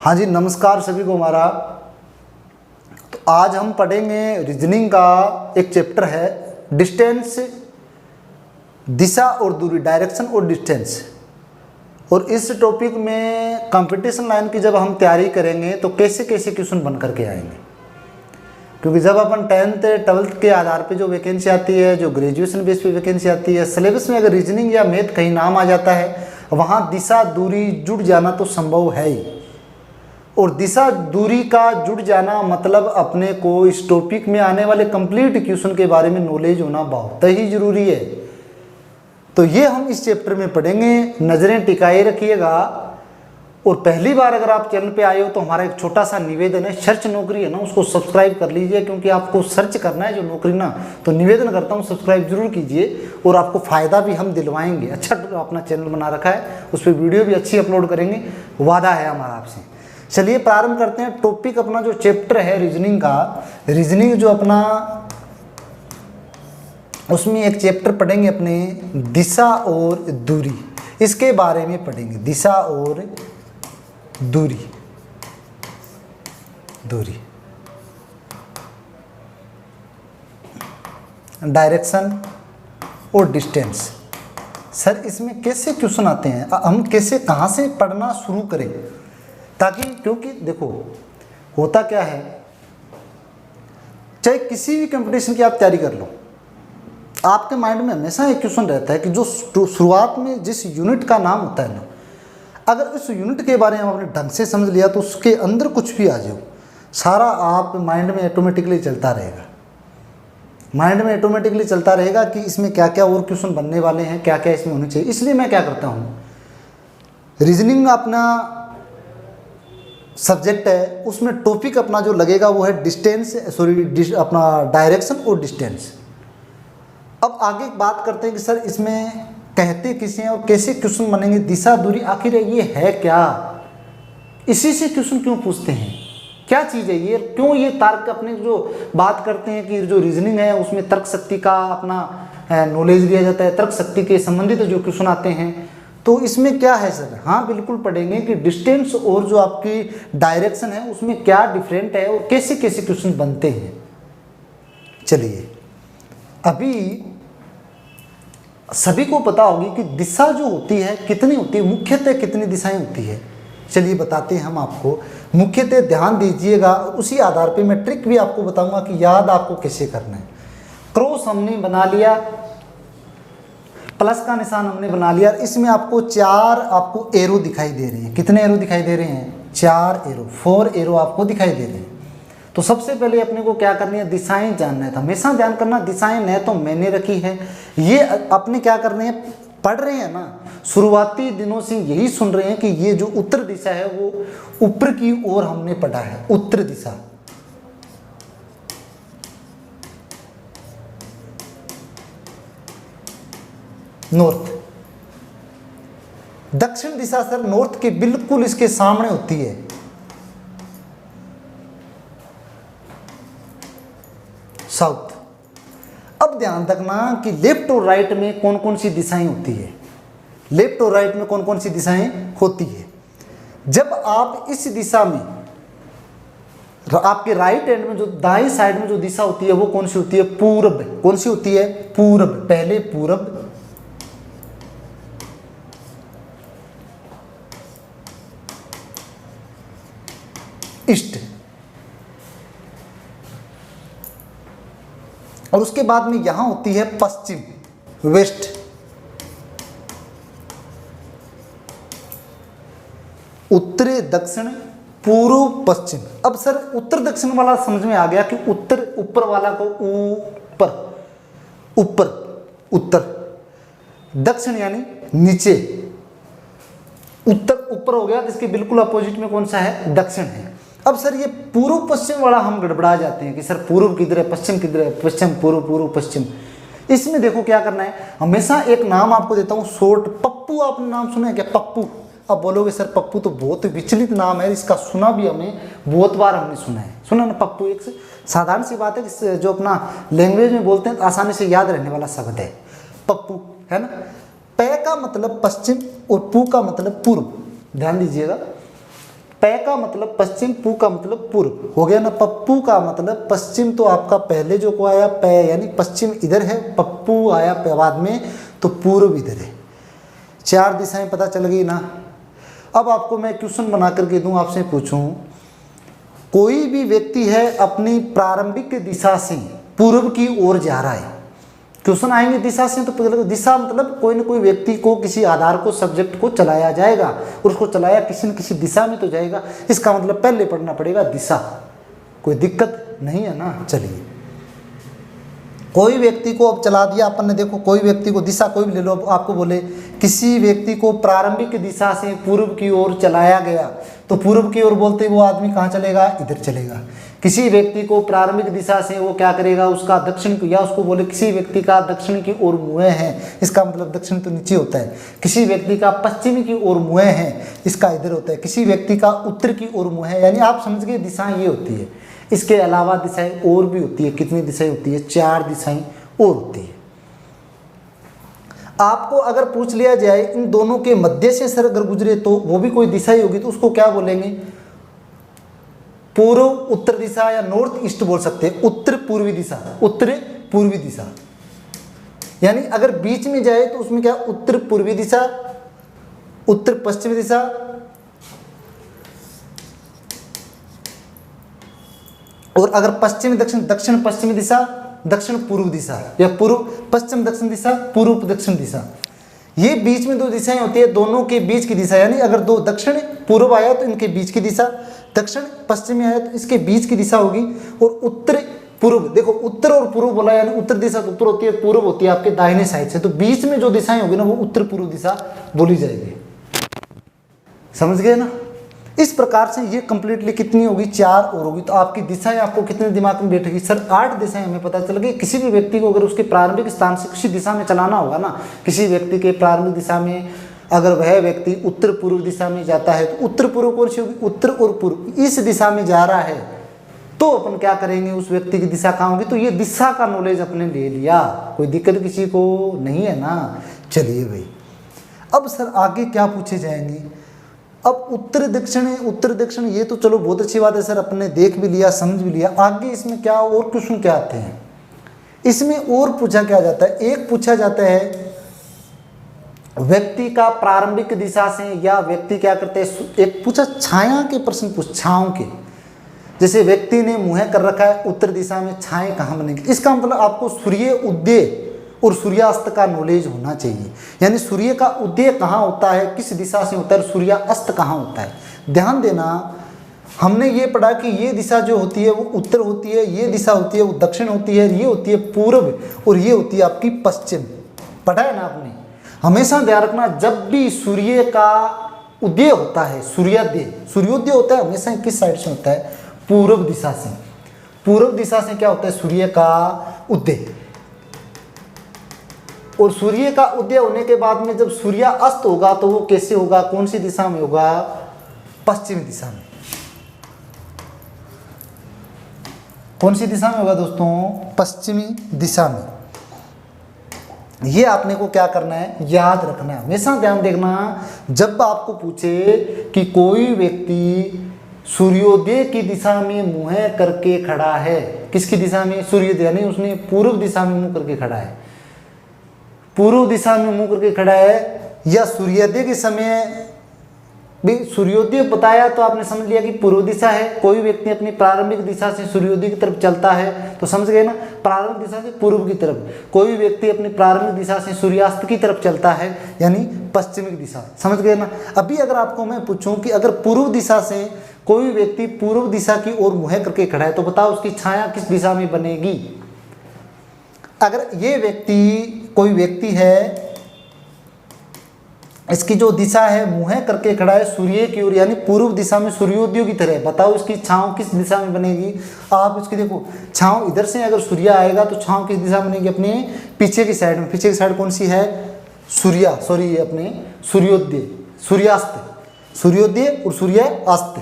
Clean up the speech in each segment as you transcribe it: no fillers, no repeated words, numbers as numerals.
हाँ जी, नमस्कार सभी को हमारा। तो आज हम पढ़ेंगे रीजनिंग का एक चैप्टर है डिस्टेंस, दिशा और दूरी, डायरेक्शन और डिस्टेंस। और इस टॉपिक में कंपटीशन लाइन की जब हम तैयारी करेंगे तो कैसे कैसे क्वेश्चन बन करके आएंगे, क्योंकि जब अपन 10th 12th के आधार पे जो वैकेंसी आती है, जो ग्रेजुएशन बेस पे वैकेंसी आती है, सिलेबस में अगर रीजनिंग या मैथ कहीं नाम आ जाता है, वहाँ दिशा दूरी जुड़ जाना तो संभव है ही। और दिशा दूरी का जुड़ जाना मतलब अपने को इस टॉपिक में आने वाले कंप्लीट क्वेश्चन के बारे में नॉलेज होना बहुत ही जरूरी है। तो ये हम इस चैप्टर में पढ़ेंगे, नज़रें टिकाए रखिएगा। और पहली बार अगर आप चैनल पे आए हो तो हमारा एक छोटा सा निवेदन है, सर्च नौकरी है ना, उसको सब्सक्राइब कर लीजिए, क्योंकि आपको सर्च करना है जो नौकरी ना। तो निवेदन करता हूँ सब्सक्राइब जरूर कीजिए, और आपको फ़ायदा भी हम दिलवाएंगे। अच्छा अपना चैनल बना रखा है, उस पर वीडियो भी अच्छी अपलोड करेंगे, वादा है हमारा आपसे। चलिए प्रारंभ करते हैं। टॉपिक अपना जो चैप्टर है रीजनिंग का, रीजनिंग जो अपना, उसमें एक चैप्टर पढ़ेंगे अपने दिशा और दूरी, इसके बारे में पढ़ेंगे। दिशा और दूरी, दूरी, डायरेक्शन और डिस्टेंस। सर इसमें कैसे क्वेश्चन आते हैं, हम कैसे कहाँ से पढ़ना शुरू करें, ताकि, क्योंकि देखो होता क्या है, चाहे किसी भी कंपटीशन की आप तैयारी कर लो, आपके माइंड में हमेशा एक क्वेश्चन रहता है कि जो शुरुआत में जिस यूनिट का नाम होता है ना, अगर उस यूनिट के बारे में आपने ढंग से समझ लिया तो उसके अंदर कुछ भी आ जाओ, सारा आप माइंड में ऑटोमेटिकली चलता रहेगा। माइंड में ऑटोमेटिकली चलता रहेगा कि इसमें क्या क्या और क्वेश्चन बनने वाले हैं, क्या क्या इसमें होने चाहिए। इसलिए मैं क्या करता हूँ, रीजनिंग अपना सब्जेक्ट है, उसमें टॉपिक अपना जो लगेगा वो है डिस्टेंस, अपना डायरेक्शन और डिस्टेंस। अब आगे बात करते हैं कि सर इसमें कहते किसे हैं और कैसे क्वेश्चन बनेंगे। दिशा दूरी आखिर ये है क्या, इसी से क्वेश्चन क्यों पूछते हैं, क्या चीज़ है ये, क्यों ये तर्क अपने जो बात करते हैं कि जो रीजनिंग है उसमें तर्क शक्ति का अपना नॉलेज दिया जाता है, तर्क शक्ति के संबंधित जो क्वेश्चन आते हैं, तो इसमें क्या है सर। हाँ बिल्कुल पढ़ेंगे कि डिस्टेंस और जो आपकी डायरेक्शन है उसमें क्या डिफरेंट है और कैसे कैसे क्वेश्चन बनते हैं। चलिए, अभी सभी को पता होगी कि दिशा जो होती है कितनी होती है, मुख्यतः कितनी दिशाएं होती है। चलिए बताते हैं हम आपको, मुख्यतः ध्यान दीजिएगा। उसी आधार पे मैं ट्रिक भी आपको बताऊंगा कि याद आपको कैसे करना है। क्रॉस हमने बना लिया, प्लस का निशान हमने बना लिया, इसमें आपको 4 आपको एरो दिखाई दे रहे हैं। कितने एरो दिखाई दे रहे हैं, 4 एरो, 4 एरो आपको दिखाई दे रहे हैं। तो सबसे पहले अपने को क्या करनी है, दिशाएं जानना है। हमेशा ध्यान करना, दिशाएं न तो मैंने रखी है, ये अपने क्या करने हैं, पढ़ रहे हैं ना, शुरुआती दिनों से यही सुन रहे हैं कि ये जो उत्तर दिशा है वो ऊपर की ओर हमने पढ़ा है, उत्तर दिशा। नॉर्थ, दक्षिण दिशा सर नॉर्थ के बिल्कुल इसके सामने होती है। साउथ। अब ध्यान रखना कि लेफ्ट और राइट में कौन कौन सी दिशाएं होती है, लेफ्ट और राइट में कौन कौन सी दिशाएं होती है। जब आप इस दिशा में, आपके राइट हैंड में जो दाएं साइड में जो दिशा होती है वो कौन सी होती है, पूरब। कौन सी होती है, पूरब। पहले पूरब, ईस्ट, और उसके बाद में यहां होती है पश्चिम, वेस्ट। उत्तर, दक्षिण, पूर्व, पश्चिम। अब सर उत्तर दक्षिण वाला समझ में आ गया कि उत्तर ऊपर वाला को ऊपर, ऊपर, उत्तर। दक्षिण यानी नीचे, उत्तर ऊपर हो गया, तो इसके बिल्कुल अपोजिट में कौन सा है, दक्षिण है। अब सर ये पूर्व पश्चिम वाला हम गड़बड़ा जाते हैं कि सर पूर्व किधर है, पश्चिम किधर है, पश्चिम पूर्व, पूर्व पश्चिम। इसमें देखो क्या करना है, हमेशा एक नाम आपको देता हूँ शॉर्ट। पप्पू, आपने नाम सुना है क्या, पप्पू। अब बोलोगे सर पप्पू तो बहुत विचलित नाम है, इसका सुना भी हमें बहुत बार हमने सुना है, सुना ना। पप्पू एक साधारण सी बात है कि जो अपना लैंग्वेज में बोलते हैं आसानी से याद रहने वाला शब्द है पप्पू, है ना। पै का मतलब पश्चिम और पू का मतलब पूर्व, ध्यान दीजिएगा। पै का मतलब पश्चिम, पू का मतलब पूर्व हो गया ना। पप्पू का मतलब पश्चिम, तो आपका पहले जो को आया पै यानी पश्चिम इधर है, पप्पू आया बाद में तो पूर्व इधर है। 4 दिशाएं पता चल गई ना। अब आपको मैं क्वेश्चन बना करके दूं, आपसे पूछूं, कोई भी व्यक्ति है अपनी प्रारंभिक दिशा से पूर्व की ओर जा रहा है। क्वेश्चन आएंगे दिशा से, तो दिशा मतलब कोई ना कोई व्यक्ति को, किसी आधार को, सब्जेक्ट को चलाया जाएगा और उसको चलाया किसी न किसी दिशा में तो जाएगा। इसका मतलब पहले पढ़ना पड़ेगा दिशा। कोई दिक्कत नहीं है ना। चलिए, कोई व्यक्ति को अब चला दिया अपन ने, देखो कोई व्यक्ति को, दिशा कोई भी ले लो, अब आपको बोले किसी व्यक्ति को प्रारंभिक दिशा से पूर्व की ओर चलाया गया, तो पूर्व की ओर बोलते वो आदमी कहाँ चलेगा, इधर चलेगा। किसी व्यक्ति को प्रारंभिक दिशा से वो क्या करेगा, उसका दक्षिण, या उसको बोले किसी व्यक्ति का दक्षिण की ओर मुँह है, इसका मतलब दक्षिण तो नीचे होता है। किसी व्यक्ति का पश्चिम की ओर मुँह है, इसका इधर होता है। किसी व्यक्ति का उत्तर की ओर मुँह है, यानी आप समझ गए दिशाएं ये होती है। इसके अलावा दिशाएं और भी होती है। कितनी दिशाएं होती है, 4 दिशाएं और होती है। आपको अगर पूछ लिया जाए इन दोनों के मध्य से सर अगर गुजरे तो वो भी कोई दिशा ही होगी, तो उसको क्या बोलेंगे, पूर्व उत्तर दिशा या नॉर्थ ईस्ट बोल सकते हैं। उत्तर पूर्वी दिशा, उत्तर पूर्वी दिशा, यानी अगर बीच में जाए तो उसमें क्या, उत्तर पूर्वी दिशा, उत्तर पश्चिमी दिशा, और अगर पश्चिम दक्षिण, दक्षिण पश्चिमी दिशा, दक्षिण पूर्व दिशा, या पूर्व पश्चिम दक्षिण दिशा, पूर्व दक्षिण दिशा। ये बीच में 2 दिशाएं होती है, दोनों के बीच की दिशा, यानी अगर 2 दक्षिण पूर्व आया तो इनके बीच की दिशा, दक्षिण पश्चिमी आया तो इसके बीच की दिशा होगी। और उत्तर पूर्व, देखो उत्तर और पूर्व बोला, यानी उत्तर दिशा तो उत्तर होती है, पूर्व होती है आपके दाहिने साइड से, तो बीच में जो दिशाएं होगी ना वो उत्तर पूर्व दिशा बोली जाएगी। समझ गए ना। इस प्रकार से ये कंप्लीटली कितनी होगी, 4 और होगी। तो आपकी दिशाएं आपको कितने दिमाग में बैठेगी, सर 8 दिशाएं हमें पता चल गई। किसी भी व्यक्ति को अगर उसके प्रारंभिक स्थान से किसी दिशा में चलाना होगा ना, किसी व्यक्ति के प्रारंभिक दिशा में अगर वह व्यक्ति उत्तर पूर्व दिशा में जाता है तो उत्तर पूर्व कौन सी होगी, उत्तर और पूर्व, इस दिशा में जा रहा है तो अपन क्या करेंगे, उस व्यक्ति की दिशा कहाँ होगी। तो ये दिशा का नॉलेज अपने ले लिया, कोई दिक्कत किसी को नहीं है ना। चलिए भाई, अब सर आगे क्या पूछे जाएंगे। अब उत्तर दक्षिण ये तो चलो बहुत अच्छी बात है सर, अपने देख भी लिया, समझ भी लिया। आगे इसमें क्या और क्वेश्चन क्या आते हैं, इसमें और पूछा क्या जाता है। एक पूछा जाता है व्यक्ति का प्रारंभिक दिशा से, या व्यक्ति क्या करते हैं, एक पूछा छाया के प्रश्न पूछ, छाओं के। जैसे व्यक्ति ने मुँह कर रखा है उत्तर दिशा में, छाएं कहाँ बनेगी। इसका मतलब आपको सूर्य उदय और सूर्यास्त का नॉलेज होना चाहिए, यानी सूर्य का उदय कहाँ होता है, किस दिशा से होता है, सूर्यास्त कहाँ होता है। ध्यान देना, हमने ये पढ़ा कि ये दिशा जो होती है वो उत्तर होती है, ये दिशा होती है वो दक्षिण होती है, ये होती है पूर्व, और ये होती है आपकी पश्चिम। पढ़ा है ना आपने। हमेशा ध्यान रखना, जब भी सूर्य का उदय होता है, सूर्योदय होता है, हमेशा किस साइड से होता है, पूर्व दिशा से। पूर्व दिशा से क्या होता है, सूर्य का उदय। और सूर्य का उदय होने के बाद में जब सूर्य अस्त होगा तो वो कैसे होगा, कौन सी दिशा में होगा, पश्चिमी दिशा में। कौन सी दिशा में होगा दोस्तों, पश्चिमी दिशा में। ये आपने को क्या करना है, याद रखना है, हमेशा ध्यान देखना। जब आपको पूछे कि कोई व्यक्ति सूर्योदय की दिशा में मुंह करके खड़ा है, किसकी दिशा में, सूर्योदय, यानी उसने पूर्व दिशा में मुंह करके खड़ा है, पूर्व दिशा में मुंह करके खड़ा है, या सूर्योदय के समय भी सूर्योदय बताया तो आपने समझ लिया कि पूर्व दिशा है। कोई व्यक्ति अपनी प्रारंभिक दिशा से सूर्योदय की तरफ चलता है तो समझ गए ना, प्रारंभिक दिशा से पूर्व की तरफ। कोई व्यक्ति अपनी प्रारंभिक दिशा से सूर्यास्त की तरफ चलता है, यानी पश्चिमी दिशा। समझ गए ना। अभी अगर आपको मैं पूछूं कि अगर पूर्व दिशा से कोई व्यक्ति पूर्व दिशा की ओर मुँह करके खड़ा है तो बताओ उसकी छाया किस दिशा में बनेगी। अगर ये व्यक्ति, कोई व्यक्ति है, इसकी जो दिशा है मुँह करके खड़ा है सूर्य की ओर, यानी पूर्व दिशा में सूर्योदय की तरह, बताओ इसकी छांव किस दिशा में बनेगी। आप इसकी देखो, छांव इधर से अगर सूर्य आएगा तो छांव किस दिशा में बनेगी, अपने पीछे की साइड में। पीछे की साइड कौन सी है, अपने सूर्योदय, सूर्यास्त, सूर्योदय और सूर्यास्त।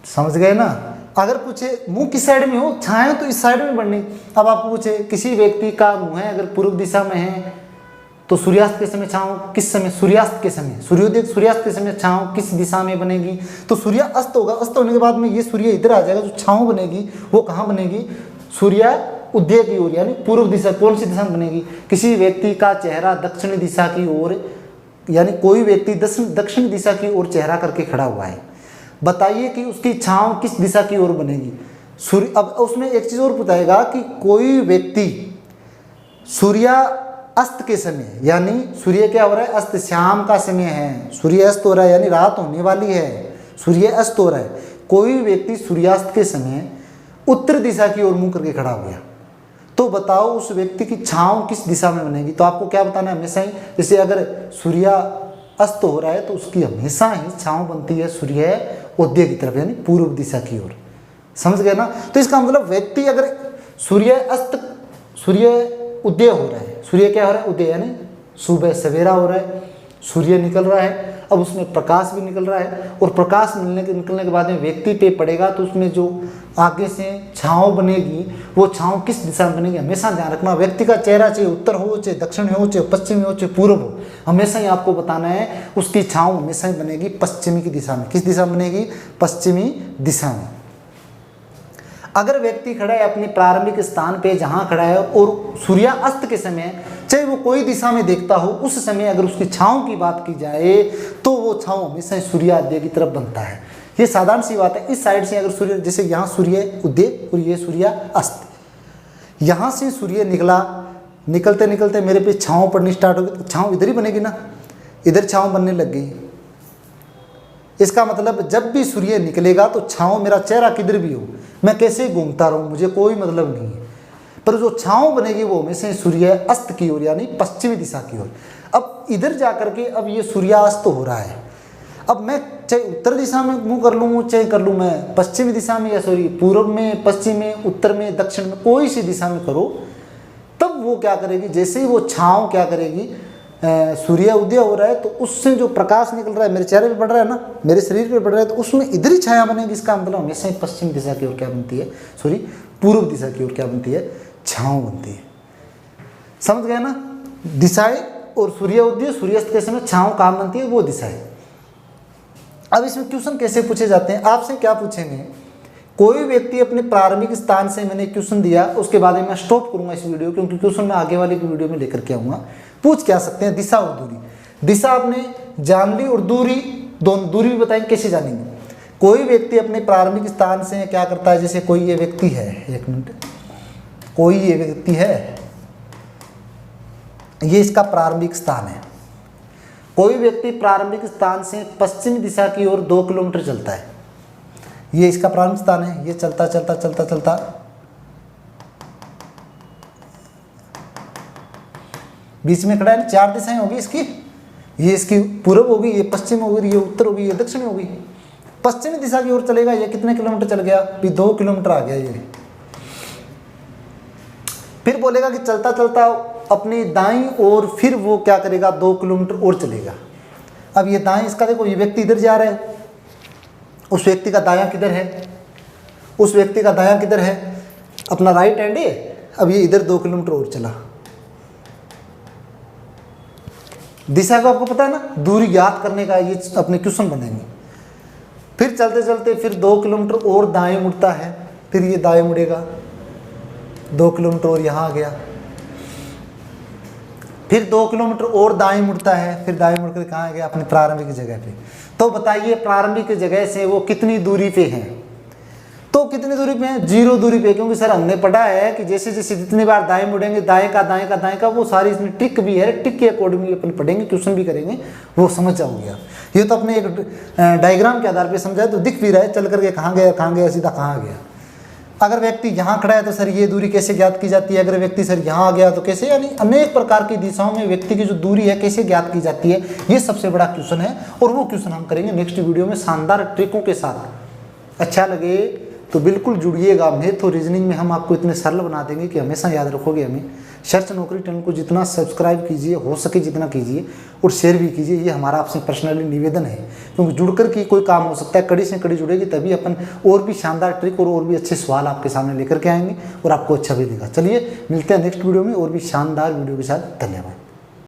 समझ गए ना। अगर पूछे मुंह किस साइड में हो, छाया तो इस साइड में बननी। अब आपको पूछे किसी व्यक्ति का मुंह अगर पूर्व दिशा में है तो सूर्यास्त के समय छाँव किस समय, सूर्यास्त के समय, सूर्योदय सूर्यास्त के समय छाँव किस दिशा में बनेगी, तो सूर्य अस्त होगा, अस्त होने के बाद में ये सूर्य इधर आ जाएगा, जो छाँव बनेगी वो कहाँ बनेगी, सूर्य उदय की ओर यानी पूर्व दिशा। कौन सी दिशा में बनेगी, किसी व्यक्ति का चेहरा दक्षिण दिशा की ओर, यानी कोई व्यक्ति दक्षिण दिशा की ओर चेहरा करके खड़ा हुआ है, बताइए कि उसकी छाँव किस दिशा की ओर बनेगी। सूर्य, अब उसमें एक चीज़ और बताएगा कि कोई व्यक्ति सूर्य अस्त के समय, यानी सूर्य क्या हो रहा है, अस्त, शाम का समय है, सूर्य अस्त हो रहा है यानी रात होने वाली है, सूर्य अस्त हो रहा है, कोई व्यक्ति सूर्यास्त के समय उत्तर दिशा की ओर मुंह करके खड़ा हो गया, तो बताओ उस व्यक्ति की छाँव किस दिशा में बनेगी। तो आपको क्या बताना है, हमेशा ही, जैसे अगर सूर्य अस्त हो रहा है तो उसकी हमेशा ही छाँव बनती है सूर्य उदय की तरफ यानी पूर्व दिशा की ओर, समझ गए ना। तो इसका मतलब व्यक्ति अगर सूर्य अस्त, सूर्य उदय हो रहा है, सूर्य क्या हो रहा है, उदय यानी सुबह सवेरा हो रहा है, सूर्य निकल रहा है, अब उसमें प्रकाश भी निकल रहा है, और प्रकाश निकलने के बाद में व्यक्ति पे पड़ेगा तो उसमें जो आगे से छाँव बनेगी वो छाँव किस दिशा में बनेगी, हमेशा ध्यान रखना। व्यक्ति का चेहरा चाहे उत्तर हो, चाहे दक्षिण हो, चाहे पश्चिम हो, चाहे पूर्व हो, हमेशा ही आपको बताना है उसकी छाँव हमेशा ही बनेगी पश्चिमी की दिशा में। किस दिशा में बनेगी, पश्चिमी दिशा में। अगर व्यक्ति खड़ा है अपने प्रारंभिक स्थान पे जहाँ खड़ा है और सूर्यास्त के समय चाहे वो कोई दिशा में देखता हो, उस समय अगर उसकी छाँव की बात की जाए तो वो छाँव हमेशा सूर्योदय की तरफ बनता है। ये साधारण सी बात है। इस साइड से अगर सूर्य, जैसे यहाँ सूर्य उदय और ये सूर्य अस्त, यहाँ से सूर्य निकला, निकलते निकलते मेरे पे छाँव पड़नी स्टार्ट होगी, तो छाँव इधर ही बनेगी ना, इधर छाँव बनने लग गई। इसका मतलब जब भी सूर्य निकलेगा तो छाँव, मेरा चेहरा किधर भी हो, मैं कैसे घूमता रहूँ मुझे कोई मतलब नहीं है, पर जो छाँव बनेगी वो हमेशा सूर्य अस्त की ओर यानी पश्चिमी दिशा की ओर। अब इधर जा करके अब ये सूर्यास्त हो रहा है, अब मैं चाहे उत्तर दिशा में मुँह कर लूँ, चाहे कर लूँ मैं पश्चिमी दिशा में, या सॉरी पूर्व में, पश्चिम में, उत्तर में, दक्षिण में, कोई सी दिशा में करो, तब वो क्या करेगी, जैसे ही वो छाँव क्या करेगी, सूर्य उदय हो रहा है तो उससे जो प्रकाश निकल रहा है मेरे चेहरे पे पड़ रहा है ना, मेरे शरीर पे पड़ रहा है, तो उसमें इधर ही छाया बनेगी। इसका मतलब हमेशा ही पश्चिम दिशा की ओर क्या बनती है, सॉरी पूर्व दिशा की ओर क्या बनती है, छाँव बनती है। समझ गए ना, दिशाएं और सूर्य उदय सूर्यास्त के समय छाँव कहाँ बनती है, वो दिशा है। अब इसमें क्वेश्चन कैसे पूछे जाते हैं, आपसे क्या पूछेंगे, कोई व्यक्ति अपने प्रारंभिक स्थान से, मैंने क्वेश्चन दिया उसके बाद में मैं स्टॉप करूंगा इस वीडियो, क्योंकि क्वेश्चन मैं आगे वाली वीडियो में लेकर के आऊँगा। पूछ क्या सकते हैं, दिशा और दूरी, दिशा आपने जान ली और दूरी, दोनों दूरी भी बताएंगे कैसे जानेंगे। कोई व्यक्ति अपने प्रारंभिक स्थान से क्या करता है, जैसे कोई ये व्यक्ति है, एक मिनट, कोई ये व्यक्ति है, ये इसका प्रारंभिक स्थान है। कोई व्यक्ति प्रारंभिक स्थान से पश्चिमी दिशा की ओर 2 किलोमीटर चलता है, ये इसका प्रारंभिक स्थान है, ये चलता चलता चलता चलता बीच में खड़ा है, 4 दिशाएं होगी इसकी, ये इसकी पूर्व होगी, ये पश्चिम होगी, ये उत्तर होगी, ये दक्षिण होगी। पश्चिमी दिशा की ओर चलेगा, ये कितने किलोमीटर चल गया, भी 2 किलोमीटर आ गया ये। फिर बोलेगा कि चलता चलता अपनी दाईं ओर फिर वो क्या करेगा, 2 किलोमीटर और चलेगा। अब ये दाएं, इसका देखो ये व्यक्ति इधर जा रहा है, उस व्यक्ति का दायां किधर है, उस व्यक्ति का दायां किधर है, अपना राइट हैंड है। अब ये इधर 2 किलोमीटर और चला, दिशा को आपको पता है ना, दूरी ज्ञात करने का ये अपने क्वेश्चन बनेंगे। फिर चलते चलते फिर 2 किलोमीटर और दाएं मुड़ता है, फिर ये दाएं मुड़ेगा, 2 किलोमीटर और यहाँ आ गया, फिर 2 किलोमीटर और दाएं मुड़ता है, फिर दाएं मुड़कर कहाँ आ गया, अपनी प्रारंभिक जगह पे। तो बताइए प्रारंभिक जगह से वो कितनी दूरी पे है, तो कितनी दूरी पे है, 0 दूरी पे, क्योंकि सर हमने पढ़ा है कि जैसे जैसे जितनी बार दाएं मुड़ेंगे, दाएं का दाएं का दाएं का, वो सारी इसमें ट्रिक भी है, ट्रिक के अकॉर्डिंगली अपन पढ़ेंगे, क्वेश्चन भी करेंगे, वो समझ जाओगे आप। ये तो अपने एक डायग्राम के आधार पर समझाए तो दिख भी रहा है, चल करके कहाँ गया सीधा कहाँ गया। अगर व्यक्ति यहाँ खड़ा है तो सर ये दूरी कैसे ज्ञात की जाती है, अगर व्यक्ति सर यहाँ आ गया तो कैसे, यानी अनेक प्रकार की दिशाओं में व्यक्ति की जो दूरी है कैसे ज्ञात की जाती है, ये सबसे बड़ा क्वेश्चन है। और वो क्वेश्चन हम करेंगे नेक्स्ट वीडियो में शानदार ट्रिकों के साथ। अच्छा लगे तो बिल्कुल जुड़िएगा। मैथ और रीजनिंग में हम आपको इतने सरल बना देंगे कि हमेशा याद रखोगे हमें। सर्च नौकरी चैनल को जितना सब्सक्राइब कीजिए, हो सके जितना कीजिए, और शेयर भी कीजिए, ये हमारा आपसे पर्सनली निवेदन है, क्योंकि जुड़कर के कोई काम हो सकता है, कड़ी से कड़ी जुड़ेगी तभी अपन और भी शानदार ट्रिक और भी अच्छे सवाल आपके सामने लेकर के आएंगे और आपको अच्छा भी देगा। चलिए मिलते हैं नेक्स्ट वीडियो में और भी शानदार वीडियो के साथ। धन्यवाद।